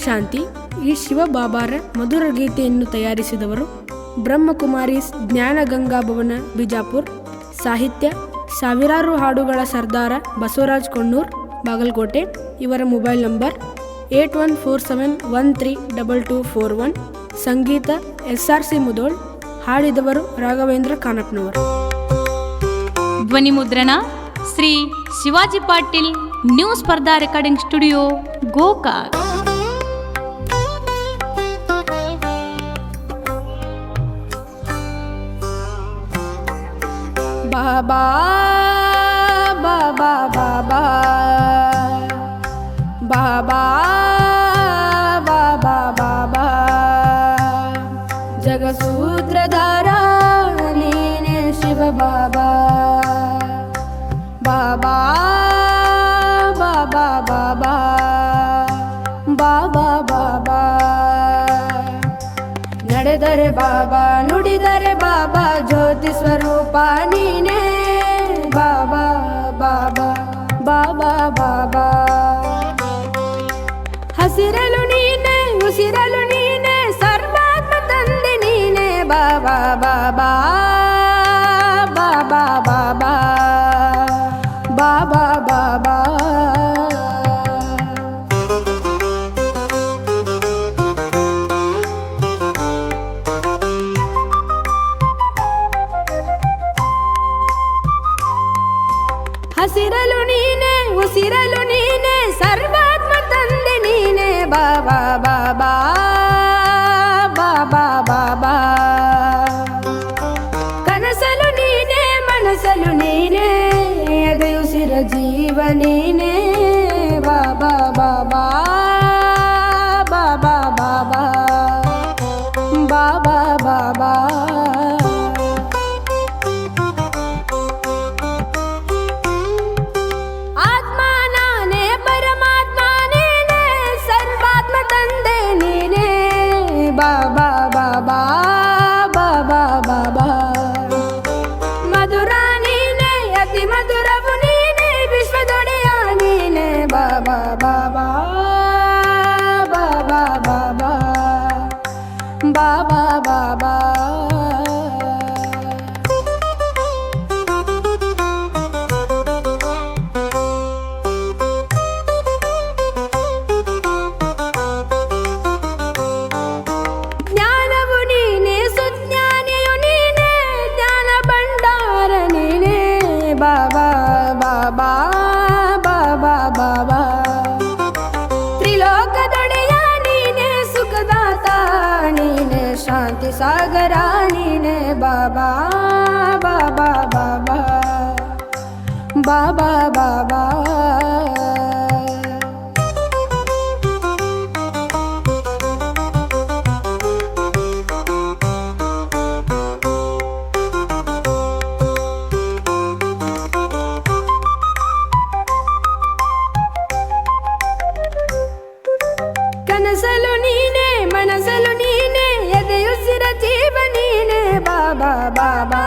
ಶಾಂತಿ. ಈ ಶಿವಬಾಬಾರ ಮಧುರ ಗೀತೆಯನ್ನು ತಯಾರಿಸಿದವರು ಬ್ರಹ್ಮಕುಮಾರೀಸ್ ಜ್ಞಾನಗಂಗಾ ಭವನ ಬಿಜಾಪುರ್. ಸಾಹಿತ್ಯ ಸಾವಿರಾರು ಹಾಡುಗಳ ಸರ್ದಾರ ಬಸವರಾಜ್ ಕೊಣ್ಣೂರ್ ಬಾಗಲಕೋಟೆ. ಇವರ ಮೊಬೈಲ್ ನಂಬರ್ 8147132241. ಸಂಗೀತ SRC ಮುದೋಳ್. ಹಾಡಿದವರು ರಾಘವೇಂದ್ರ ಕಾನಪ್ನವರು. ಧ್ವನಿ ಮುದ್ರಣ ಶ್ರೀ ಶಿವಾಜಿ ಪಾಟೀಲ್, ನ್ಯೂ ಸ್ಪರ್ಧಾ ರೆಕಾರ್ಡಿಂಗ್ ಸ್ಟುಡಿಯೋ, ಗೋಕಾಕ್. ಬಾಬಾ ಬಾಬಾ ಬಾಬಾ ಬಾಬಾ ಬಾಬಾ ಬಾಬಾ ಜಗಸೂತ್ರಧಾರ ನೀನೆ ಶಿವ ಬಾಬಾ. ಬಾಬಾ ಬಾಬಾ ಬಾಬಾ ಬಾಬಾ ಬಾಬಾ ನಡೆದರೆ ಬಾಬಾ, ನುಡಿದರೆ ಬಾಬಾ, ಜ್ಯೋತಿ ಸ್ವರೂಪ ನೀನೇ ಬಾಬಾ ಬಾಬಾ ಬಾಬಾ ಬಾಬಾ. ಹಸಿರಲು ನೀನೆ, ಉಸಿರಲು ನೀನೆ, ಸರ್ವಾತ್ಮ ತಂದೆ ನೀನೆ ಬಾಬಾ ಬಾಬಾ ಬಾಬಾ ಬಾಬಾ ಬಾಬಾ ಬಾಬಾ. ಹಸಿರಲು ನೀನೆ, ಉಸಿರಲು ನೀನೆ, ಸರ್ವಾತ್ಮ ತಂದೆ ನೀನೆ ಬಾಬಾ ಬಾಬಾ ಬಾಬಾ ಬಾಬಾ. ಕನಸಲು ನೀನೆ, ಮನಸಲು ನೀನೆ, ಎದೆಯುಸಿರ ಜೀವ ನೀನೆ ಬಾಬಾ ಬಾಬಾ ಬಾಬಾ ಬಾಬಾ ಬಾಬಾ ಬಾಬಾ. ಬಾಬಾ ಬಾಬಾ ಬಾಬಾ ಬಾಬಾ. ಮಧುರ ನೀನೆ, ಅತಿ ಮಧುರವು ನೀನೆ, ವಿಶ್ವದೊಡೆಯ ನೀನೆ ಬಾಬಾ ಬಾಬಾ ಬಾಬಾ ಬಾಬಾ ಬಾಬಾ ಬಾಬಾ. ಬಾಬಾ ಬಾಬಾ ಬಾಬಾ ಬಾಬಾ. ತ್ರಿಲೋಕದೊಡೆಯ ನೀನೆ, ಸುಖದಾತ ನೀನೆ, ಶಾಂತಿ ಸಾಗರ ನೀನೆ ಬಾಬಾ ಬಾಬಾ ಬಾಬಾ ಬಾಬಾ ಬಾಬಾ. ಕನಸಲು ನೀನೆ, ಮನಸಲು ನೀನೆ, ಎದೆಯುಸಿರ ಜೀವ ನೀನೆ ಬಾಬಾ ಬಾಬಾ